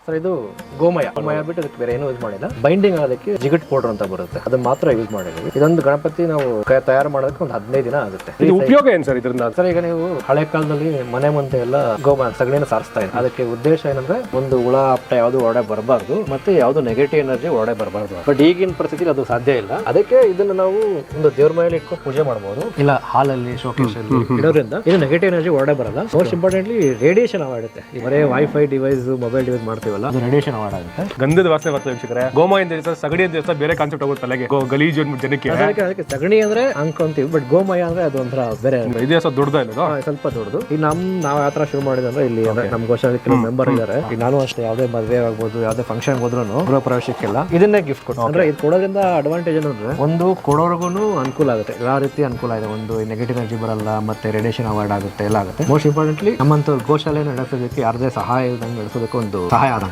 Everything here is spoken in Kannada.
ಸರ್ ಇದು ಗೋಮಯ ಬಿಟ್ಟು ಅದಕ್ಕೆ ಬೇರೆ ಏನೂ ಯೂಸ್ ಮಾಡಿಲ್ಲ. ಬೈಂಡಿಂಗ್ ಆಗೋದಕ್ಕೆ ಜಿಗಟ್ ಪೌಡರ್ ಅಂತ ಬರುತ್ತೆ, ಅದನ್ನ ಮಾತ್ರ ಯೂಸ್ ಮಾಡಿದ್ವಿ. ಇದೊಂದು ಗಣಪತಿ ನಾವು ತಯಾರು ಮಾಡೋದಕ್ಕೆ ಒಂದು 15 ದಿನ ಆಗುತ್ತೆ. ಇದು ಉಪಯೋಗ ಏನು ಸರ್ ಇದರಿಂದ? ಸರ್ ಈಗ ನೀವು ಹಳೆ ಕಾಲದಲ್ಲಿ ಮನೆ ಮುಂದೆ ಎಲ್ಲ ಗೋಮಯ ಸಗಣಿನ ಸಾರಿಸ್ತಾ ಇದ್ದಾರೆ. ಅದಕ್ಕೆ ಉದ್ದೇಶ ಏನಂದ್ರೆ ಒಂದು ಹುಳ ಅಪ್ಟ ಯಾವ್ದು ಹೊರಡೆ ಬರಬಾರ್ದು, ಮತ್ತೆ ಯಾವ್ದು ನೆಗೆಟಿವ್ ಎನರ್ಜಿ ಹೊರಡೆ ಬರಬಾರ್ದು. ಬಟ್ ಈಗಿನ ಪರಿಸ್ಥಿತಿ ಅದು ಸಾಧ್ಯ ಇಲ್ಲ. ಅದಕ್ಕೆ ಇದನ್ನ ನಾವು ಒಂದು ದೇವ್ರ ಮೇಲೆ ಇಟ್ಕೊಂಡು ಪೂಜೆ ಮಾಡಬಹುದು, ಇಲ್ಲ ಹಾಲಲ್ಲಿ ಶೋಕೇಶ್ ಅಲ್ಲಿ ಇಡೋದ್ರಿಂದ ಇದು ನೆಗೆಟಿವ್ ಎನರ್ಜಿ ಹೊರಡೆ ಬರಲ್ಲ. ಮೋಸ್ಟ್ ಇಂಪಾರ್ಟೆಂಟ್ಲಿ ರೇಡಿಯೇಷನ್ ಅವಾಯ್ಡ್ ಆಗುತ್ತೆ. ಬರೇ ವೈಫೈ ಡಿವೈಸ್ ಮೊಬೈಲ್ ಡಿವೈಸ್ ಮಾಡ್ತೀವಲ್ಲ, ಅದು ರೇಡಿಯೇಷನ್ ಅವಾಯ್ಡ್ ಆಗುತ್ತೆ. ಗಂಧದ ವಾಸನೆ ಬರ್ತದೆ ವೀಕ್ಷಕರೇ. ಗೋಮಯ ದಿವಸ ಸಗಣಿ ದಿವಸ ಬೇರೆ ಕಾನ್ಸೆಪ್ಟ್ ಆಗುತ್ತೆ ತಲೆಗೆ, ಗಲೀಜು ಜನಕ್ಕೆ. ಅದಕ್ಕೆ ಸಗಣಿ ಅಂದ್ರೆ ಅನ್ಕೊಂತೀವಿ, ಬಟ್ ಗೋಮಯ ಅಂದ್ರೆ ಅದು ಒಂಥರ ಬೇರೆ. ಇದೇ ಸ್ವಲ್ಪ ದೊಡ್ಡದ ಇಲ್ಲ, ಸ್ವಲ್ಪ ದೊಡ್ಡದು. ಈಗ ನಾವು ಯಾವ ತರ ಶುರು ಮಾಡಿದ್ರೆ ಇಲ್ಲಿ ನಮ್ಮ ಗೋಶಾಲೆ ಕೆಲವು ಮೆಂಬರ್ ಇದ್ದಾರೆ. ಈಗ ನಾನು ಅಷ್ಟೇ ಯಾವುದೇ ಮದುವೆ ಆಗ್ಬೋದು, ಯಾವುದೇ ಫಂಕ್ಷನ್ ಹೋದ್ರು ಗೃಹ ಪ್ರವೇಶಕ್ಕೆಲ್ಲ ಇದನ್ನೇ ಗಿಫ್ಟ್ ಕೊಡ್ತಾರೆ. ಅಂದ್ರೆ ಇದು ಕೊಡೋದ್ರಿಂದ ಅಡ್ವಾಂಟೇಜ್ ಏನಂದ್ರೆ ಒಂದು ಕೊಡೋರ್ಗು ಅನುಕೂಲ ಆಗುತ್ತೆ, ಯಾವ ರೀತಿ ಅನುಕೂಲ ಇದೆ. ಒಂದು ನೆಗೆಟಿವ್ ಎನರ್ಜಿ ಬರಲ್ಲ, ಮತ್ತೆ ರೇಡಿಯೇಷನ್ ಅವಾಯ್ಡ್ ಆಗುತ್ತೆ, ಎಲ್ಲ ಆಗುತ್ತೆ. ಮೋಸ್ಟ್ ಇಂಪಾರ್ಟೆಂಟ್ಲಿ ನಮ್ಮಂತ ಗೋಶಾಲೆ ನಡೆಸೋದಕ್ಕೆ ಯಾರದೇ ಸಹಾಯ ಇಲ್ದಂಗೆ ನಡೆಸೋದಕ್ಕೆ ಒಂದು ಸಹಾಯ ಆದ